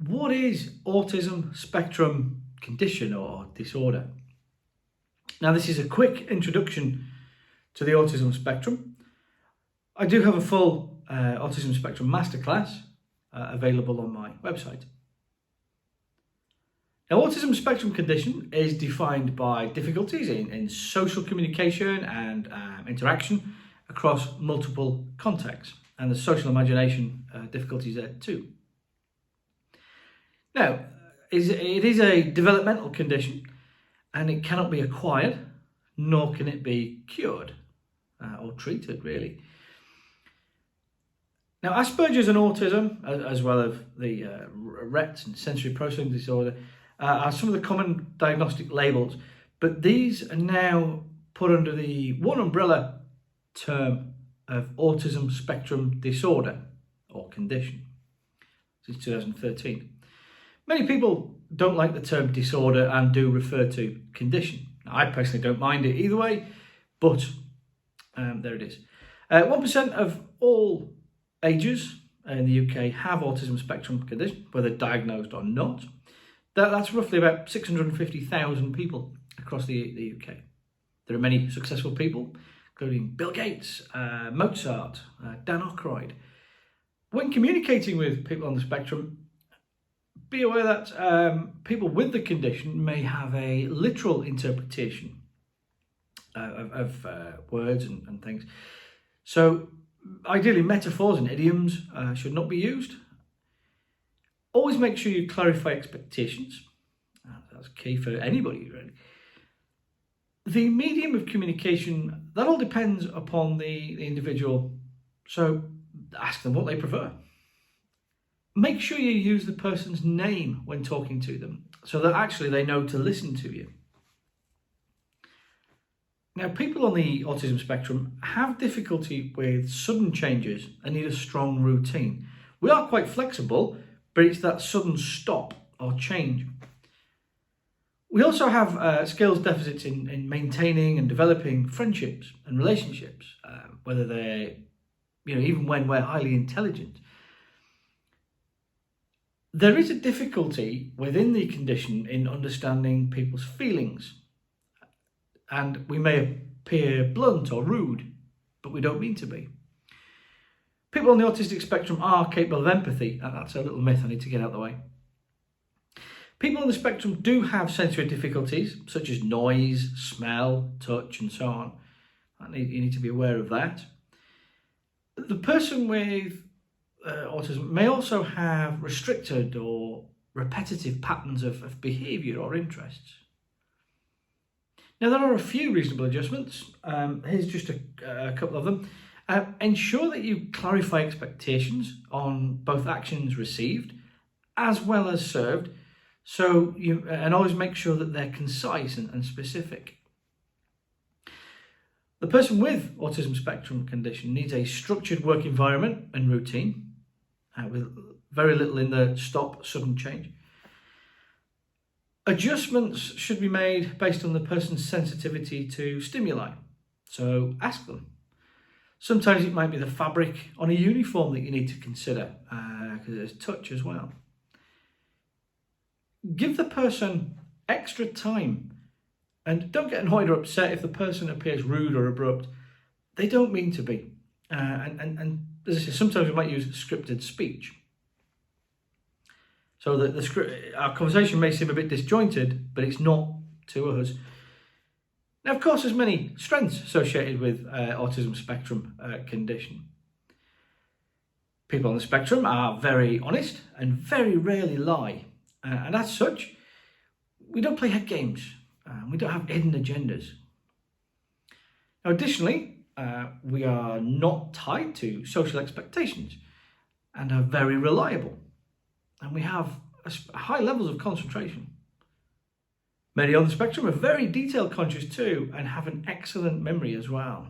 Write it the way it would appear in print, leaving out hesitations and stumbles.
What is autism spectrum condition or disorder? Now, this is a quick introduction to the autism spectrum. I do have a full Autism Spectrum Masterclass available on my website. Now, autism spectrum condition is defined by difficulties in social communication and interaction across multiple contexts, and the social imagination difficulties there too. Now, it is a developmental condition, and it cannot be acquired, nor can it be cured or treated, really. Now, Asperger's and autism, as well as the Rett and sensory processing disorder, are some of the common diagnostic labels, but these are now put under the one umbrella term of Autism Spectrum Disorder or condition since 2013. Many people don't like the term disorder and do refer to condition. Now, I personally don't mind it either way, but there it is. 1% of all ages in the UK have autism spectrum condition, whether diagnosed or not. That's roughly about 650,000 people across the UK. There are many successful people, including Bill Gates, Mozart, Dan Aykroyd. When communicating with people on the spectrum, be aware that people with the condition may have a literal interpretation of words and things. So ideally, metaphors and idioms should not be used. Always make sure you clarify expectations. That's key for anybody, really. The medium of communication, that all depends upon the individual. So ask them what they prefer. Make sure you use the person's name when talking to them, so that actually they know to listen to you. Now, people on the autism spectrum have difficulty with sudden changes and need a strong routine. We are quite flexible, but it's that sudden stop or change. We also have skills deficits in maintaining and developing friendships and relationships, whether they're, even when we're highly intelligent. There is a difficulty within the condition in understanding people's feelings, and we may appear blunt or rude, but we don't mean to be. People on the autistic spectrum are capable of empathy. That's a little myth I need to get out of the way. People on the spectrum do have sensory difficulties, such as noise, smell, touch, and so on. You need to be aware of that. The person with autism may also have restricted or repetitive patterns of behaviour or interests. Now, there are a few reasonable adjustments. Here's just a couple of them. Ensure that you clarify expectations on both actions received as well as served. And always make sure that they're concise and specific. The person with autism spectrum condition needs a structured work environment and routine, with very little in the stop, sudden change. Adjustments should be made based on the person's sensitivity to stimuli. So ask them. Sometimes it might be the fabric on a uniform that you need to consider, because there's touch as well. Give the person extra time, and don't get annoyed or upset if the person appears rude or abrupt. They don't mean to be. And as I say, sometimes we might use scripted speech. So that our conversation may seem a bit disjointed, but it's not to us. Now, of course, there's many strengths associated with autism spectrum condition. People on the spectrum are very honest and very rarely lie. And as such, we don't play head games. We don't have hidden agendas. Now, additionally, we are not tied to social expectations and are very reliable. And we have high levels of concentration. Many on the spectrum are very detail conscious too and have an excellent memory as well.